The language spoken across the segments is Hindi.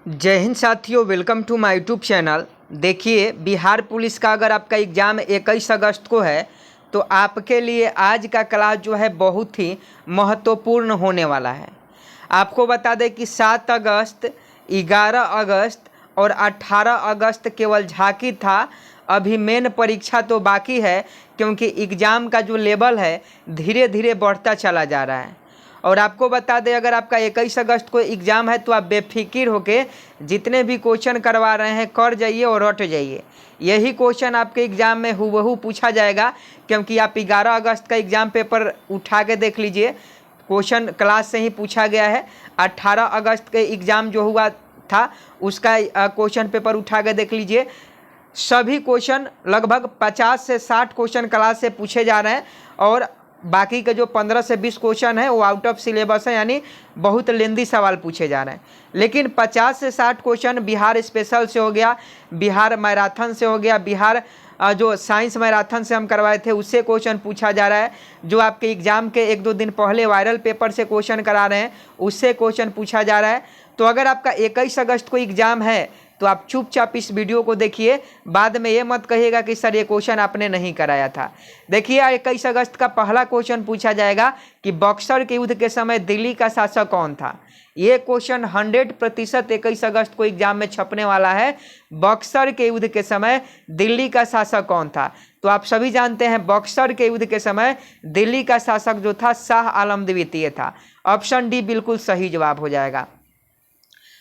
जय हिंद साथियों, welcome to my YouTube channel. देखिए, बिहार पुलिस का अगर आपका एग्ज़ाम 21 अगस्त को है तो आपके लिए आज का क्लास जो है बहुत ही महत्वपूर्ण होने वाला है। आपको बता दें कि 7 अगस्त, 11 अगस्त और 18 अगस्त केवल झांकी था। अभी मेन परीक्षा तो बाकी है, क्योंकि एग्ज़ाम का जो लेवल है धीरे धीरे बढ़ता चला जा रहा है। और आपको बता दें, अगर आपका 21 अगस्त को एग्ज़ाम है तो आप बेफिक्र होके जितने भी क्वेश्चन करवा रहे हैं कर जाइए और रट जाइए। यही क्वेश्चन आपके एग्ज़ाम में हूबहू पूछा जाएगा, क्योंकि आप 11 अगस्त का एग्ज़ाम पेपर उठा के देख लीजिए, क्वेश्चन क्लास से ही पूछा गया है। 18 अगस्त के एग्ज़ाम जो हुआ था उसका क्वेश्चन पेपर उठा के देख लीजिए। सभी क्वेश्चन लगभग 50 से 60 क्वेश्चन क्लास से पूछे जा रहे हैं, और बाकी के जो 15 से 20 क्वेश्चन है वो आउट ऑफ सिलेबस है, यानी बहुत लेंदी सवाल पूछे जा रहे हैं। लेकिन 50 से 60 क्वेश्चन बिहार स्पेशल से हो गया, बिहार मैराथन से हो गया, बिहार जो साइंस मैराथन से हम करवाए थे उससे क्वेश्चन पूछा जा रहा है। जो आपके एग्ज़ाम के 1-2 दिन पहले वायरल पेपर से क्वेश्चन करा रहे हैं उससे क्वेश्चन पूछा जा रहा है। तो अगर आपका 21 अगस्त को एग्ज़ाम है तो आप चुपचाप इस वीडियो को देखिए, बाद में ये मत कहिएगा कि सर ये क्वेश्चन आपने नहीं कराया था। देखिए, 21 अगस्त का पहला क्वेश्चन पूछा जाएगा कि बक्सर के युद्ध के समय दिल्ली का शासक कौन था। ये क्वेश्चन 100% 21 अगस्त को एग्जाम में छपने वाला है। बक्सर के युद्ध के समय दिल्ली का शासक कौन था। तो आप सभी जानते हैं बक्सर के युद्ध के समय दिल्ली का शासक जो था शाह आलम द्वितीय था। ऑप्शन डी बिल्कुल सही जवाब हो जाएगा।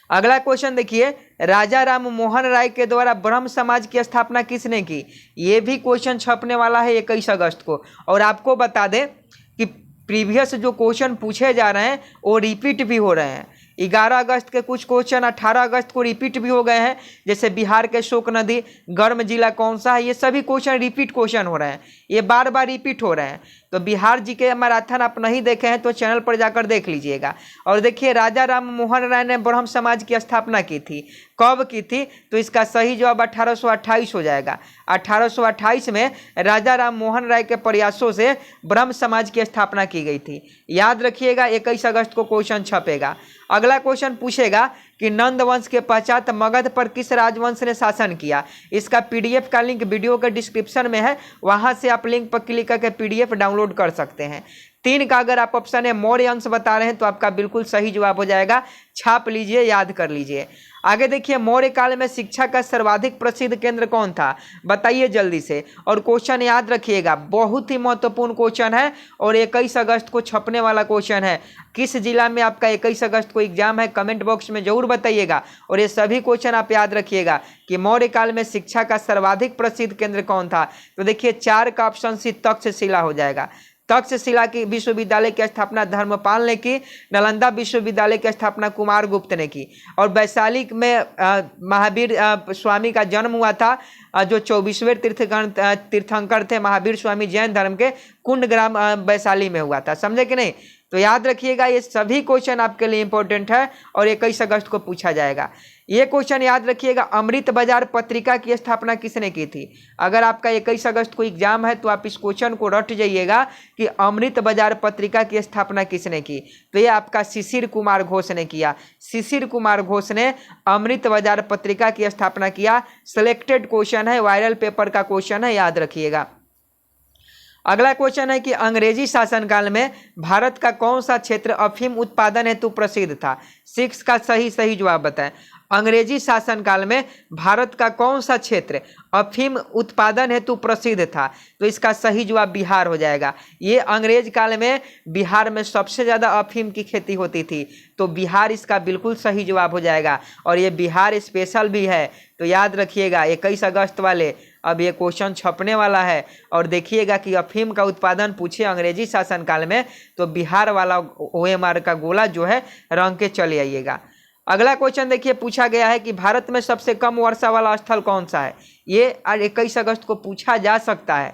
अगला क्वेश्चन देखिए, राजा राम मोहन राय के द्वारा ब्रह्म समाज की स्थापना किसने की। ये भी क्वेश्चन छपने वाला है 21 अगस्त को। और आपको बता दें कि प्रीवियस जो क्वेश्चन पूछे जा रहे हैं वो रिपीट भी हो रहे हैं। 11 अगस्त के कुछ क्वेश्चन 18 अगस्त को रिपीट भी हो गए हैं, जैसे बिहार के शोक नदी गर्म जिला कौन सा है, ये सभी क्वेश्चन रिपीट क्वेश्चन हो रहे हैं, ये बार बार रिपीट हो रहे हैं। तो बिहार जी के मैराथन आप नहीं देखे हैं तो चैनल पर जाकर देख लीजिएगा। और देखिए, राजा राम मोहन राय ने ब्रह्म समाज की स्थापना की थी, कब की थी, तो इसका सही जवाब 1828 हो जाएगा। 1828 में राजा राम मोहन राय के प्रयासों से ब्रह्म समाज की स्थापना की गई थी। याद रखिएगा, 21 अगस्त को क्वेश्चन छपेगा। अगला क्वेश्चन पूछेगा कि नंद वंश के पश्चात मगध पर किस राजवंश ने शासन किया। इसका पीडीएफ का लिंक वीडियो के डिस्क्रिप्शन में है, वहां से आप लिंक पर क्लिक करके पीडीएफ डाउनलोड कर सकते हैं। 3 का अगर आप ऑप्शन है मौर्य अंश बता रहे हैं तो आपका बिल्कुल सही जवाब हो जाएगा। छाप लीजिए, याद कर लीजिए। आगे देखिए, मौर्य काल में शिक्षा का सर्वाधिक प्रसिद्ध केंद्र कौन था, बताइए जल्दी से। और क्वेश्चन याद रखिएगा, बहुत ही महत्वपूर्ण क्वेश्चन है और 21 अगस्त को छपने वाला क्वेश्चन है। किस जिला में आपका 21 अगस्त को एग्जाम है, कमेंट बॉक्स में जरूर बताइएगा। और ये सभी क्वेश्चन आप याद रखिएगा कि मौर्य काल में शिक्षा का सर्वाधिक प्रसिद्ध केंद्र कौन था। तो देखिए, 4 का ऑप्शन सी तक्षशिला हो जाएगा। तक्षशिला की विश्वविद्यालय की स्थापना धर्मपाल ने की। नालंदा विश्वविद्यालय की स्थापना कुमार गुप्त ने की। और वैशाली में महावीर स्वामी का जन्म हुआ था, जो 24वें तीर्थंकर थे महावीर स्वामी जैन धर्म के, कुंडग्राम वैशाली में हुआ था। समझे कि नहीं। तो याद रखिएगा, ये सभी क्वेश्चन आपके लिए इंपॉर्टेंट है और 21 अगस्त को पूछा जाएगा। ये क्वेश्चन याद रखिएगा, अमृत बाजार पत्रिका की स्थापना किसने की थी। अगर आपका 21 अगस्त को एग्जाम है तो आप इस क्वेश्चन को रट जाइएगा कि अमृत बाजार पत्रिका की स्थापना किसने की। तो ये आपका शिशिर कुमार घोष ने किया। शिशिर कुमार घोष ने अमृत बाजार पत्रिका की स्थापना किया। सिलेक्टेड क्वेश्चन है, वायरल पेपर का क्वेश्चन है, याद रखिएगा। अगला क्वेश्चन है कि अंग्रेजी शासनकाल में भारत का कौन सा क्षेत्र अफीम उत्पादन हेतु प्रसिद्ध था। 6 का सही जवाब बताएं। अंग्रेजी शासनकाल में भारत का कौन सा क्षेत्र अफीम उत्पादन हेतु प्रसिद्ध था। तो इसका सही जवाब बिहार हो जाएगा। ये अंग्रेज काल में बिहार में सबसे ज़्यादा अफीम की खेती होती थी, तो बिहार इसका बिल्कुल सही जवाब हो जाएगा। और ये बिहार स्पेशल भी है, तो याद रखिएगा 21 अगस्त वाले अब ये क्वेश्चन छपने वाला है। और देखिएगा कि अफीम का उत्पादन पूछे अंग्रेजी शासनकाल में तो बिहार वाला OMR का गोला जो है रंग के चले आइएगा। अगला क्वेश्चन देखिए, पूछा गया है कि भारत में सबसे कम वर्षा वाला स्थल कौन सा है। ये 21 अगस्त को पूछा जा सकता है।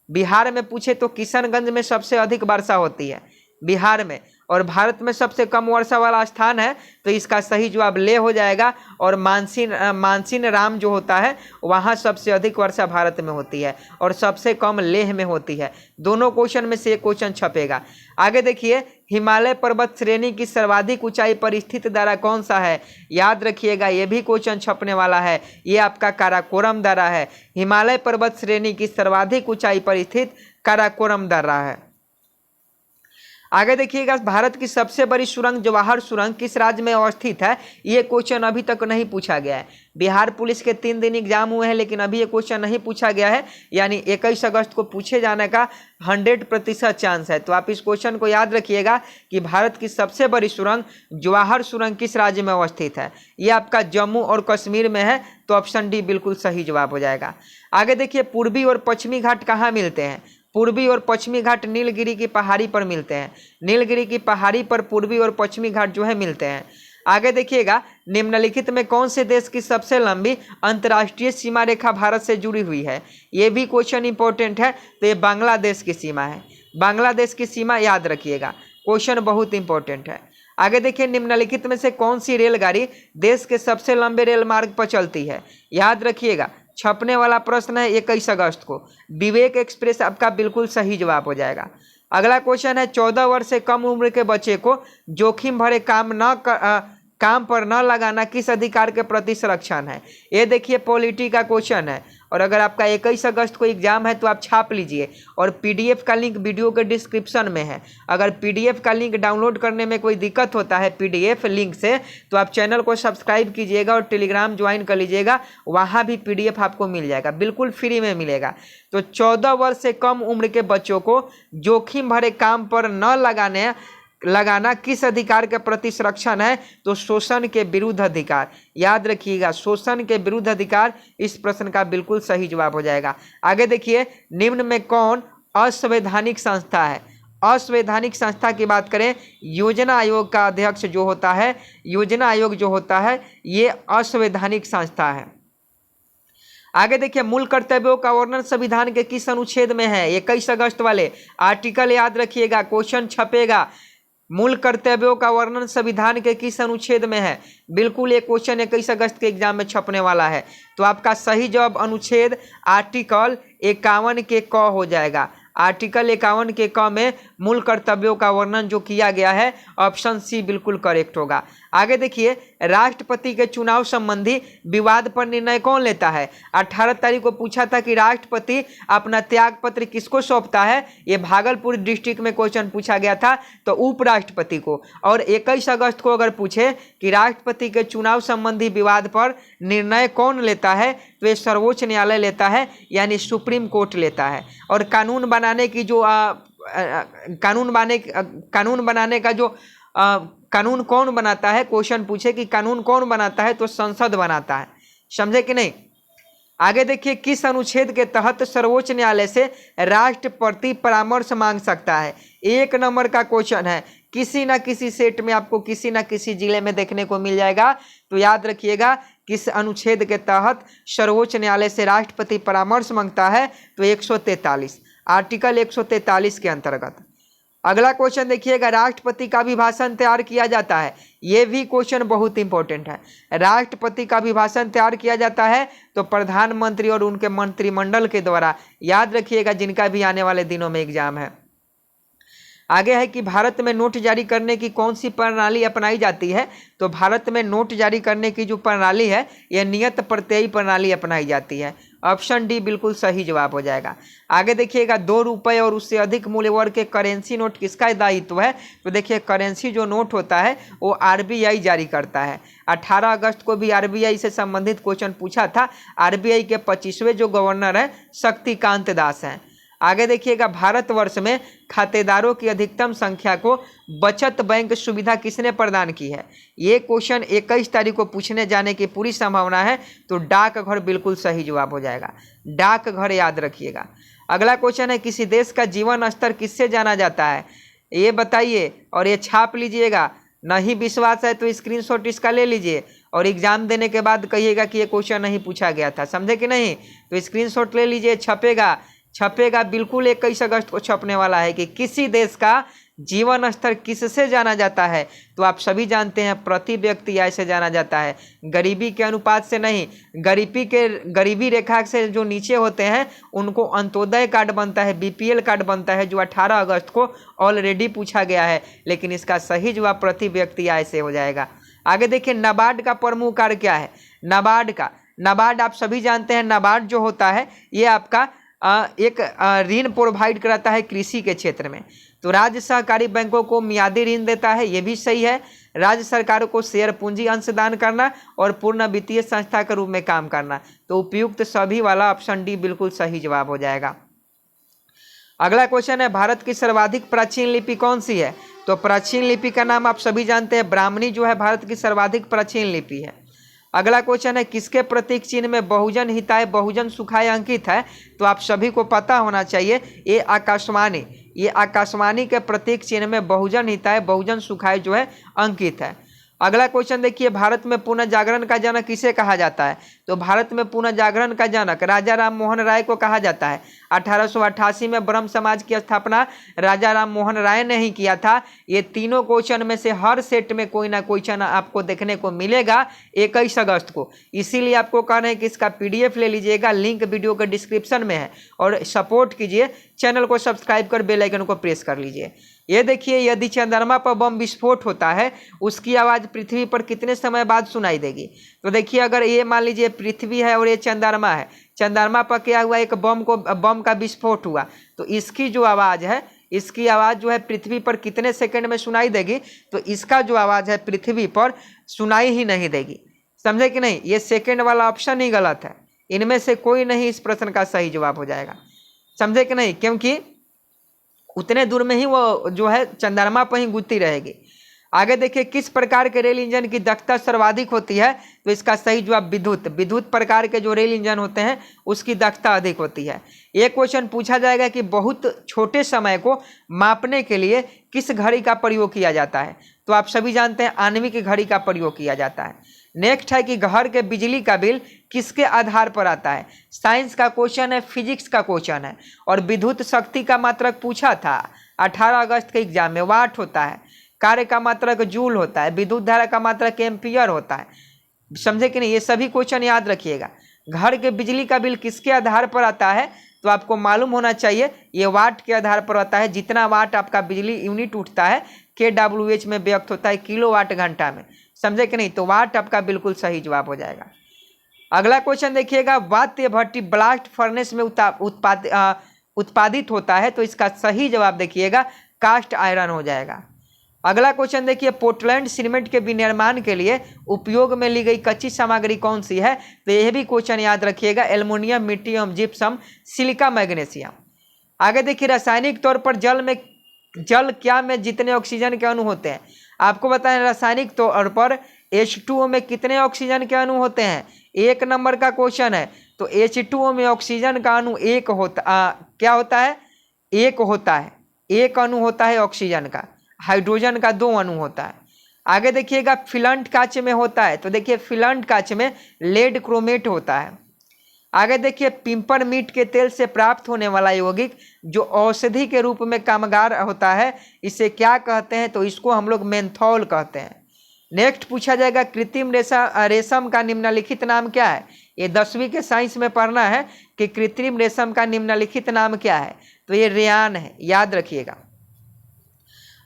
बिहार में पूछे तो किशनगंज में सबसे अधिक वर्षा होती है बिहार में, और भारत में सबसे कम वर्षा वाला स्थान है तो इसका सही जवाब लेह हो जाएगा। और मानसीन राम जो होता है वहाँ सबसे अधिक वर्षा भारत में होती है और सबसे कम लेह में होती है। दोनों क्वेश्चन में से एक क्वेश्चन छपेगा। आगे देखिए, हिमालय पर्वत श्रेणी की सर्वाधिक ऊंचाई पर स्थित दर्रा कौन सा है? याद रखिएगा, ये भी क्वेश्चन छपने वाला है। ये आपका काराकोरम दर्रा है। हिमालय पर्वत श्रेणी की सर्वाधिक ऊंचाई पर स्थित काराकोरम दर्रा है। आगे देखिएगा, भारत की सबसे बड़ी सुरंग जवाहर सुरंग किस राज्य में अवस्थित है? ये क्वेश्चन अभी तक नहीं पूछा गया है। बिहार पुलिस के 3 दिन एग्जाम हुए हैं लेकिन अभी ये क्वेश्चन नहीं पूछा गया है, यानी 21 अगस्त को पूछे जाने का 100% चांस है। तो आप इस क्वेश्चन को याद रखिएगा कि भारत की सबसे बड़ी सुरंग जवाहर सुरंग किस राज्य में अवस्थित है? ये आपका जम्मू और कश्मीर में है, तो ऑप्शन डी बिल्कुल सही जवाब हो जाएगा। आगे देखिए, पूर्वी और पश्चिमी घाट कहाँ मिलते हैं? पूर्वी और पश्चिमी घाट नीलगिरी की पहाड़ी पर मिलते हैं। नीलगिरी की पहाड़ी पर पूर्वी और पश्चिमी घाट जो है मिलते हैं। आगे देखिएगा, निम्नलिखित में कौन से देश की सबसे लंबी अंतर्राष्ट्रीय सीमा रेखा भारत से जुड़ी हुई है? ये भी क्वेश्चन इंपॉर्टेंट है, तो ये बांग्लादेश की सीमा है। बांग्लादेश की सीमा याद रखिएगा, क्वेश्चन बहुत इंपॉर्टेंट है। आगे देखिए, निम्नलिखित में से कौन सी रेलगाड़ी देश के सबसे लंबे रेल मार्ग पर चलती है? याद रखिएगा, छपने वाला प्रश्न है 21 अगस्त को। विवेक एक्सप्रेस आपका बिल्कुल सही जवाब हो जाएगा। अगला क्वेश्चन है, 14 वर्ष से कम उम्र के बच्चे को जोखिम भरे काम पर न लगाना किस अधिकार के प्रति संरक्षण है? ये देखिए पॉलिटी का क्वेश्चन है और अगर आपका 21 अगस्त को एग्जाम है तो आप छाप लीजिए। और पीडीएफ का लिंक वीडियो के डिस्क्रिप्शन में है। अगर पीडीएफ का लिंक डाउनलोड करने में कोई दिक्कत होता है पीडीएफ लिंक से, तो आप चैनल को सब्सक्राइब कीजिएगा और टेलीग्राम ज्वाइन कर लीजिएगा, वहाँ भी पीडीएफ आपको मिल जाएगा, बिल्कुल फ्री में मिलेगा। तो 14 वर्ष से कम उम्र के बच्चों को जोखिम भरे काम पर न लगाना किस अधिकार के प्रति संरक्षण है? तो शोषण के विरुद्ध अधिकार। याद रखिएगा, शोषण के विरुद्ध अधिकार इस प्रश्न का बिल्कुल सही जवाब हो जाएगा। आगे देखिए, निम्न में कौन असंवैधानिक संस्था है? असंवैधानिक संस्था की बात करें, योजना आयोग का अध्यक्ष जो होता है, योजना आयोग जो होता है ये असंवैधानिक संस्था है। आगे देखिए, मूल कर्तव्यों का वर्णन संविधान के किस अनुच्छेद में है? 21 अगस्त वाले आर्टिकल याद रखिएगा, क्वेश्चन छपेगा। मूल कर्तव्यों का वर्णन संविधान के किस अनुच्छेद में है? बिल्कुल ये क्वेश्चन 21 अगस्त के एग्जाम में छपने वाला है। तो आपका सही जवाब अनुच्छेद आर्टिकल 51 के क हो जाएगा। आर्टिकल 51 के क में मूल कर्तव्यों का वर्णन जो किया गया है, ऑप्शन सी बिल्कुल करेक्ट होगा। आगे देखिए, राष्ट्रपति के चुनाव संबंधी विवाद पर निर्णय कौन लेता है? 18 तारीख को पूछा था कि राष्ट्रपति अपना त्याग पत्र किसको सौंपता है? ये भागलपुर डिस्ट्रिक्ट में क्वेश्चन पूछा गया था, तो उपराष्ट्रपति को। और 21 अगस्त को अगर पूछे कि राष्ट्रपति के चुनाव संबंधी विवाद पर निर्णय कौन लेता है, तो ये सर्वोच्च न्यायालय लेता है, यानी सुप्रीम कोर्ट लेता है। और कानून बनाने की जो कानून कौन बनाता है? क्वेश्चन पूछे कि कानून कौन बनाता है, तो संसद बनाता है। समझे कि नहीं? आगे देखिए, किस अनुच्छेद के तहत सर्वोच्च न्यायालय से राष्ट्रपति परामर्श मांग सकता है? 1 नंबर का क्वेश्चन है, किसी ना किसी सेट में आपको किसी ना किसी जिले में देखने को मिल जाएगा। तो याद रखिएगा, किस अनुच्छेद के तहत सर्वोच्च न्यायालय से राष्ट्रपति परामर्श मांगता है? तो 143, आर्टिकल 143 के अंतर्गत। अगला क्वेश्चन देखिएगा, राष्ट्रपति का अभिभाषण तैयार किया जाता है। ये भी क्वेश्चन बहुत इंपॉर्टेंट है। राष्ट्रपति का अभिभाषण तैयार किया जाता है तो प्रधानमंत्री और उनके मंत्रिमंडल के द्वारा। याद रखिएगा, जिनका भी आने वाले दिनों में एग्जाम है। आगे है कि भारत में नोट जारी करने की कौन सी प्रणाली अपनाई जाती है? तो भारत में नोट जारी करने की जो प्रणाली है, यह नियत प्रत्ययी प्रणाली अपनाई जाती है। ऑप्शन डी बिल्कुल सही जवाब हो जाएगा। आगे देखिएगा, 2 रुपये और उससे अधिक मूल्य वर्ग के करेंसी नोट किसका दायित्व है? तो देखिए, करेंसी जो नोट होता है वो आरबीआई जारी करता है। 18 अगस्त को भी आरबीआई से संबंधित क्वेश्चन पूछा था। आरबीआई के 25वें जो गवर्नर हैं शक्तिकांत दास हैं। आगे देखिएगा, भारतवर्ष में खातेदारों की अधिकतम संख्या को बचत बैंक सुविधा किसने प्रदान की है? ये क्वेश्चन 21 तारीख को पूछने जाने की पूरी संभावना है, तो डाकघर बिल्कुल सही जवाब हो जाएगा। डाकघर याद रखिएगा। अगला क्वेश्चन है, किसी देश का जीवन स्तर किससे जाना जाता है? ये बताइए और ये छाप लीजिएगा। नहीं विश्वास है तो स्क्रीनशॉट इसका ले लीजिए और एग्जाम देने के बाद कहिएगा कि ये क्वेश्चन नहीं पूछा गया था। समझे कि नहीं? तो स्क्रीनशॉट ले लीजिए, छपेगा बिल्कुल 21 अगस्त को छपने वाला है कि किसी देश का जीवन स्तर किससे जाना जाता है? तो आप सभी जानते हैं प्रति व्यक्ति आय से जाना जाता है, गरीबी के अनुपात से नहीं। गरीबी रेखा से जो नीचे होते हैं उनको अंत्योदय कार्ड बनता है, बीपीएल कार्ड बनता है, जो 18 अगस्त को ऑलरेडी पूछा गया है। लेकिन इसका सही जवाब प्रति व्यक्ति आय से हो जाएगा। आगे देखिए, नाबार्ड का प्रमुख कार्य क्या है? नाबार्ड आप सभी जानते हैं, नाबार्ड जो होता है ये आपका एक ऋण प्रोवाइड कराता है कृषि के क्षेत्र में। तो राज्य सहकारी बैंकों को मियादी ऋण देता है, ये भी सही है। राज्य सरकारों को शेयर पूंजी अंशदान करना और पूर्ण वित्तीय संस्था के रूप में काम करना। तो उपयुक्त सभी वाला ऑप्शन डी बिल्कुल सही जवाब हो जाएगा। अगला क्वेश्चन है, भारत की सर्वाधिक प्राचीन लिपि कौन सी है? तो प्राचीन लिपि का नाम आप सभी जानते हैं, ब्राह्मणी जो है भारत की सर्वाधिक प्राचीन लिपि है। अगला क्वेश्चन है, किसके प्रतीक चिन्ह में बहुजन हिताय बहुजन सुखाय अंकित है? तो आप सभी को पता होना चाहिए, ये आकाशवाणी के प्रतीक चिन्ह में बहुजन हिताय बहुजन सुखाय जो है अंकित है। अगला क्वेश्चन देखिए, भारत में पुनः जागरण का जनक किसे कहा जाता है? तो भारत में पुनः जागरण का जनक राजा राम मोहन राय को कहा जाता है। 1888 में ब्रह्म समाज की स्थापना राजा राम मोहन राय ने ही किया था। ये तीनों क्वेश्चन में से हर सेट में कोई ना क्वेश्चन आपको देखने को मिलेगा 21 अगस्त को। इसीलिए आपको कह रहे हैं कि इसका PDF ले लीजिएगा, लिंक वीडियो के डिस्क्रिप्शन में है। और सपोर्ट कीजिए, चैनल को सब्सक्राइब कर बेल आइकन को प्रेस कर लीजिए। ये देखिए, यदि चंद्रमा पर बम विस्फोट होता है उसकी आवाज़ पृथ्वी पर कितने समय बाद सुनाई देगी? तो देखिए, अगर ये मान लीजिए पृथ्वी है और ये चंद्रमा है, चंद्रमा पर क्या हुआ, एक बम का विस्फोट हुआ, तो इसकी जो आवाज़ है, इसकी आवाज़ जो है पृथ्वी पर कितने सेकंड में सुनाई देगी? तो इसका जो आवाज़ है पृथ्वी पर सुनाई ही नहीं देगी। समझे कि नहीं? ये सेकंड वाला ऑप्शन ही गलत है, इनमें से कोई नहीं इस प्रश्न का सही जवाब हो जाएगा। समझे कि नहीं? क्योंकि उतने दूर में ही वो जो है चंद्रमा पर ही गुजती रहेगी। आगे देखिए, किस प्रकार के रेल इंजन की दक्षता सर्वाधिक होती है? तो इसका सही जवाब विद्युत प्रकार के जो रेल इंजन होते हैं उसकी दक्षता अधिक होती है। एक क्वेश्चन पूछा जाएगा कि बहुत छोटे समय को मापने के लिए किस घड़ी का प्रयोग किया जाता है? तो आप सभी जानते हैं आणविक घड़ी का प्रयोग किया जाता है। नेक्स्ट है कि घर के बिजली का बिल किसके आधार पर आता है? साइंस का क्वेश्चन है, फिजिक्स का क्वेश्चन है। और विद्युत शक्ति का मात्रक पूछा था 18 अगस्त के एग्जाम में, वाट होता है। कार्य का मात्रक जूल होता है। विद्युत धारा का मात्रक एम्पियर होता है। समझे कि नहीं? ये सभी क्वेश्चन याद रखिएगा। घर के बिजली का बिल किसके आधार पर आता है? तो आपको मालूम होना चाहिए ये वाट के आधार पर आता है। जितना वाट आपका बिजली यूनिट उठता है kWh में व्यक्त होता है किलोवाट घंटा में। समझे कि नहीं? तो वाट आपका बिल्कुल सही जवाब हो जाएगा। अगला क्वेश्चन देखिएगा, वात्य भट्टी ब्लास्ट फर्नेस में उत्पादित होता है। तो इसका सही जवाब देखिएगा कास्ट आयरन हो जाएगा। अगला क्वेश्चन देखिए, पोर्टलैंड सीमेंट के विनिर्माण के लिए उपयोग में ली गई कच्ची सामग्री कौन सी है? तो यह भी क्वेश्चन याद रखिएगा, एल्युमिनियम, मिट्टियम, जिप्सम, सिलिका, मैग्नीशियम। आगे देखिए, रासायनिक तौर पर जल क्या में जितने ऑक्सीजन के अणु होते हैं? आपको बताएं, रासायनिक तौर पर H2O में कितने ऑक्सीजन के अणु होते हैं? 1 नंबर का क्वेश्चन है। तो H2O में ऑक्सीजन का अणु एक होता है? एक अणु होता है ऑक्सीजन का। हाइड्रोजन का 2 अणु होता है। आगे देखिएगा, फिलंट कांच में होता है। तो देखिए, फिलंट कांच में लेड क्रोमेट होता है। आगे देखिए, पिंपरमिंट के तेल से प्राप्त होने वाला यौगिक जो औषधि के रूप में कामगार होता है, इसे क्या कहते हैं? तो इसको हम लोग मेंथॉल कहते हैं। नेक्स्ट पूछा जाएगा, कृत्रिम रेशम का निम्नलिखित नाम क्या है? ये 10वीं के साइंस में पढ़ना है कि कृत्रिम रेशम का निम्नलिखित नाम क्या है। तो ये रेयान है, याद रखिएगा।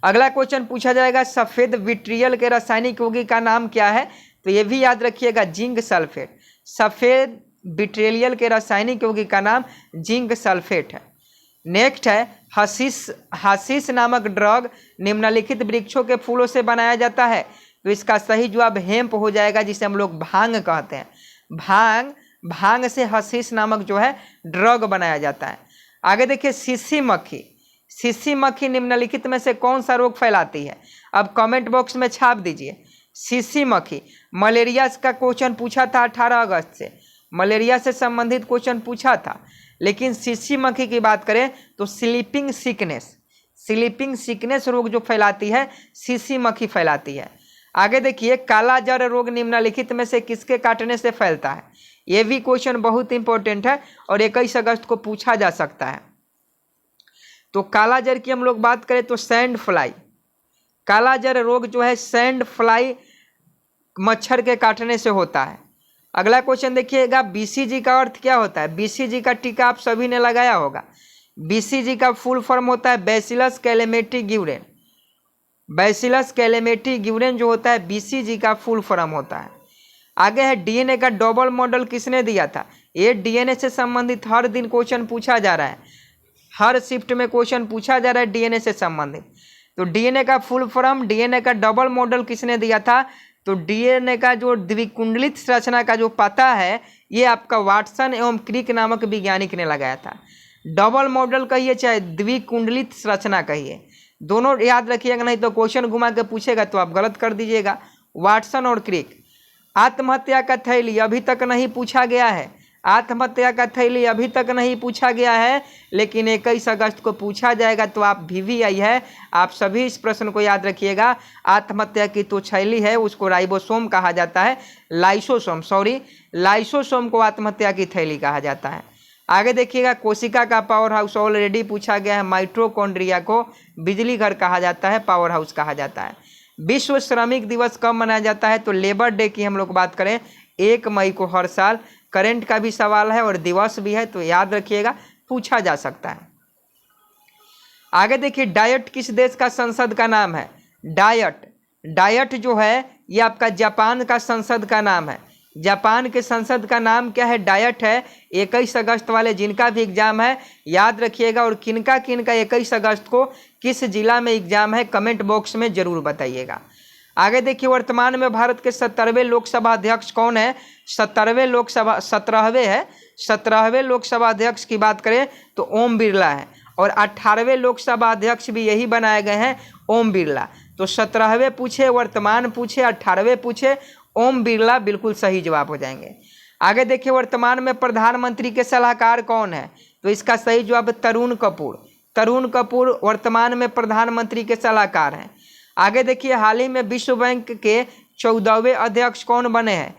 अगला क्वेश्चन पूछा जाएगा, सफेद विट्रियल के रासायनिक यौगिक का नाम क्या है? तो ये भी याद रखिएगा, जिंक सल्फेट। सफेद विट्रियल के रासायनिक यौगिक का नाम जिंक सल्फेट है। नेक्स्ट है, हशीश नामक ड्रग निम्नलिखित वृक्षों के फूलों से बनाया जाता है। तो इसका सही जवाब हेम्प हो जाएगा, जिसे हम लोग भांग कहते हैं। भांग से हशीश नामक जो है ड्रग बनाया जाता है। आगे देखिए, सीसी मक्खी निम्नलिखित में से कौन सा रोग फैलाती है? अब कमेंट बॉक्स में छाप दीजिए। सीसी मक्खी, मलेरिया का क्वेश्चन पूछा था 18 अगस्त से, मलेरिया से संबंधित क्वेश्चन पूछा था। लेकिन सीसी मक्खी की बात करें तो स्लीपिंग सिकनेस रोग जो फैलाती है सीसी मक्खी फैलाती है। आगे देखिए, काला जर रोग निम्नलिखित में से किसके काटने से फैलता है? ये भी क्वेश्चन बहुत इंपॉर्टेंट है और 21 अगस्त को पूछा जा सकता है। तो कालाजर की हम लोग बात करें तो सैंड फ्लाई, कालाजर रोग जो है सैंड फ्लाई मच्छर के काटने से होता है। अगला क्वेश्चन देखिएगा, बीसीजी का अर्थ क्या होता है? बीसीजी का टीका आप सभी ने लगाया होगा। बीसीजी का फुल फॉर्म होता है बैसिलस कैलेमेटी गिवरेन। बैसिलस कैलेमेटी गिवरेन जो होता है बीसीजी का फुल फॉर्म होता है। आगे है डीएनए का डबल मॉडल किसने दिया था? ये डीएनए से संबंधित हर दिन क्वेश्चन पूछा जा रहा है, हर शिफ्ट में क्वेश्चन पूछा जा रहा है डीएनए से संबंधित। तो डीएनए का फुल फॉर्म, डीएनए का डबल मॉडल किसने दिया था? तो डीएनए का जो द्विकुंडलित संरचना का जो पता है ये आपका वाटसन एवं क्रिक नामक वैज्ञानिक ने लगाया था। डबल मॉडल कहिए चाहे द्विकुंडलित संरचना कहिए, दोनों याद रखिएगा, नहीं तो क्वेश्चन घुमा के पूछेगा तो आप गलत कर दीजिएगा। वाटसन और क्रिक। आत्महत्या का थैली अभी तक नहीं पूछा गया है, आत्महत्या का थैली अभी तक नहीं पूछा गया है, लेकिन 21 अगस्त को पूछा जाएगा। तो आप VVI है, आप सभी इस प्रश्न को याद रखिएगा। आत्महत्या की तो थैली है उसको राइबोसोम कहा जाता है, लाइसोसोम को आत्महत्या की थैली कहा जाता है। आगे देखिएगा, कोशिका का पावर हाउस ऑलरेडी पूछा गया है। माइटोकॉन्ड्रिया को बिजली घर कहा जाता है, पावर हाउस कहा जाता है। विश्व श्रमिक दिवस कब मनाया जाता है? तो लेबर डे की हम लोग बात करें 1 मई को हर साल। करंट का भी सवाल है और दिवस भी है, तो याद रखिएगा, पूछा जा सकता है। आगे देखिए, डायट किस देश का संसद का नाम है? डायट जो है ये आपका जापान का संसद का नाम है। जापान के संसद का नाम क्या है? डायट है। 21 अगस्त वाले जिनका भी एग्जाम है याद रखिएगा, और किनका 21 अगस्त को किस जिला में एग्जाम है कमेंट बॉक्स में जरूर बताइएगा। आगे देखिए, वर्तमान में भारत के 17वें लोकसभा अध्यक्ष कौन है? 17वें लोकसभा अध्यक्ष की बात करें तो ओम बिरला है, और 18वें लोकसभा अध्यक्ष भी यही बनाए गए हैं, ओम बिरला। तो 17वें पूछे, वर्तमान पूछे, 18वें पूछे, ओम बिरला बिल्कुल सही जवाब हो जाएंगे। आगे देखिए, वर्तमान में प्रधानमंत्री के सलाहकार कौन है? तो इसका सही जवाब तरुण कपूर वर्तमान में प्रधानमंत्री के सलाहकार हैं। आगे देखिए, हाल ही में विश्व बैंक के 14वें अध्यक्ष कौन बने हैं?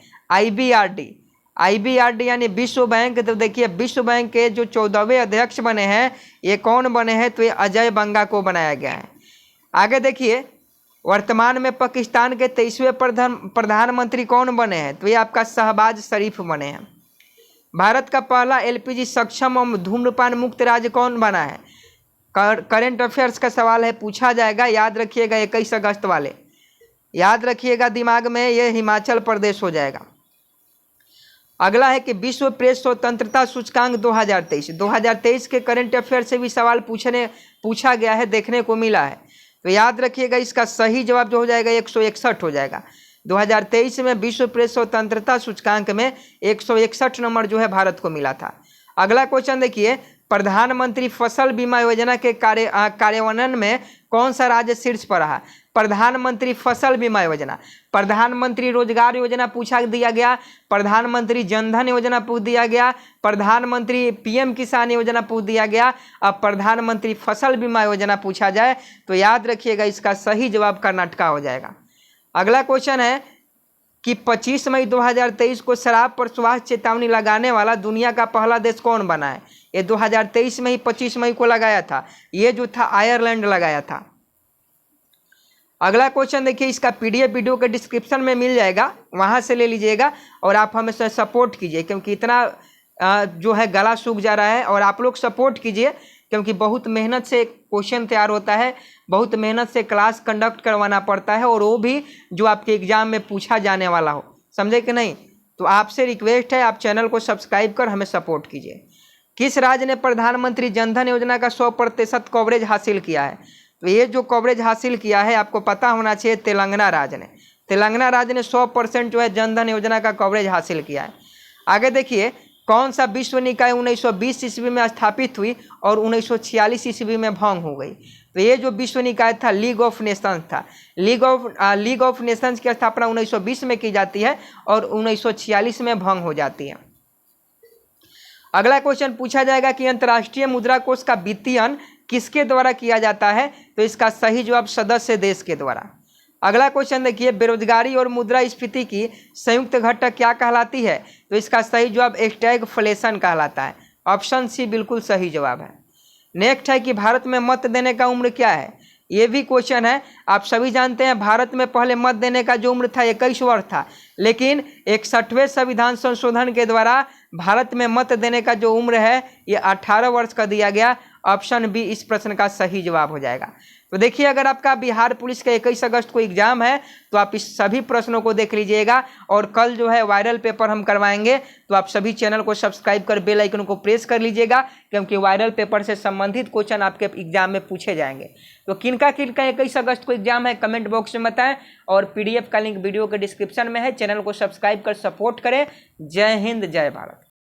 IBRD यानी विश्व बैंक। तो देखिए, विश्व बैंक के जो 14वें अध्यक्ष बने हैं ये कौन बने हैं? तो ये अजय बंगा को बनाया गया है। आगे देखिए, वर्तमान में पाकिस्तान के 23वें प्रधानमंत्री कौन बने हैं? तो ये आपका शहबाज शरीफ बने हैं। भारत का पहला LPG सक्षम और धूम्रपान मुक्त राज्य कौन बना है? करंट अफेयर्स का सवाल है, पूछा जाएगा, याद रखिएगा, 21 अगस्त वाले याद रखिएगा दिमाग में, ये हिमाचल प्रदेश हो जाएगा। अगला है कि विश्व प्रेस स्वतंत्रता सूचकांक 2023 के करंट अफेयर से भी सवाल पूछा गया है, देखने को मिला है। तो याद रखिएगा, इसका सही जवाब जो हो जाएगा 161 हो जाएगा। 2023 में विश्व प्रेस स्वतंत्रता सूचकांक में 161 नंबर जो है भारत को मिला था। अगला क्वेश्चन देखिए, प्रधानमंत्री फसल बीमा योजना के कार्यान्वयन में कौन सा राज्य शीर्ष पर रहा? प्रधानमंत्री फसल बीमा योजना, प्रधानमंत्री रोजगार योजना पूछा दिया गया, प्रधानमंत्री जनधन योजना पूछ दिया गया, प्रधानमंत्री PM किसान योजना पूछ दिया गया। अब प्रधानमंत्री फसल बीमा योजना पूछा जाए तो याद रखिएगा, इसका सही जवाब कर्नाटक हो जाएगा। अगला क्वेश्चन है कि 25 मई 2023 को शराब पर स्वास्थ्य चेतावनी लगाने वाला दुनिया का पहला देश कौन बना है? ये 2023 में ही 25 मई को लगाया था, ये जो था आयरलैंड लगाया था। अगला क्वेश्चन देखिए, इसका PDF वीडियो के डिस्क्रिप्शन में मिल जाएगा, वहां से ले लीजिएगा, और आप हमें सपोर्ट कीजिए, क्योंकि इतना जो है गला सूख जा रहा है, और आप लोग सपोर्ट कीजिए, क्योंकि बहुत मेहनत से क्वेश्चन तैयार होता है, बहुत मेहनत से क्लास कंडक्ट करवाना पड़ता है, और वो भी जो आपके एग्जाम में पूछा जाने वाला हो, समझे कि नहीं? तो आपसे रिक्वेस्ट है, आप चैनल को सब्सक्राइब कर हमें सपोर्ट कीजिए। किस राज्य ने प्रधानमंत्री जनधन योजना का 100% कवरेज हासिल किया है? तो ये जो कवरेज हासिल किया है आपको पता होना चाहिए, तेलंगाना राज्य ने 100% जो है जनधन योजना का कवरेज हासिल किया है। आगे देखिए, कौन सा विश्व निकाय 1920 ईस्वी में स्थापित हुई और 1946 ईस्वी में भंग हो गई? तो ये जो विश्व निकाय था लीग ऑफ नेशंस था। लीग ऑफ नेशंस की स्थापना 1920 में की जाती है और 1946 में भंग हो जाती है। अगला क्वेश्चन पूछा जाएगा कि अंतर्राष्ट्रीय मुद्रा कोष का वित्तीयन किसके द्वारा किया जाता है? तो इसका सही जवाब सदस्य देश के द्वारा। अगला क्वेश्चन देखिए, बेरोजगारी और मुद्रास्फीति की संयुक्त घटक क्या कहलाती है? तो इसका सही जवाब स्टैगफ्लेशन कहलाता है। ऑप्शन सी बिल्कुल सही जवाब है। नेक्स्ट है कि भारत में मत देने का उम्र क्या है, ये भी क्वेश्चन है। आप सभी जानते हैं भारत में पहले मत देने का जो उम्र था 21 वर्ष था, लेकिन 61वें संविधान संशोधन के द्वारा भारत में मत देने का जो उम्र है ये 18 वर्ष का दिया गया। ऑप्शन बी इस प्रश्न का सही जवाब हो जाएगा। तो देखिए, अगर आपका बिहार पुलिस का 21 अगस्त को एग्जाम है तो आप इस सभी प्रश्नों को देख लीजिएगा, और कल जो है वायरल पेपर हम करवाएंगे, तो आप सभी चैनल को सब्सक्राइब कर बेल आइकन को प्रेस कर लीजिएगा, क्योंकि वायरल पेपर से संबंधित क्वेश्चन आपके एग्जाम में पूछे जाएंगे। तो किनका 21 अगस्त को एग्जाम है कमेंट बॉक्स में बताएं, और PDF का लिंक वीडियो के डिस्क्रिप्शन में है। चैनल को सब्सक्राइब कर सपोर्ट करें। जय हिंद, जय भारत।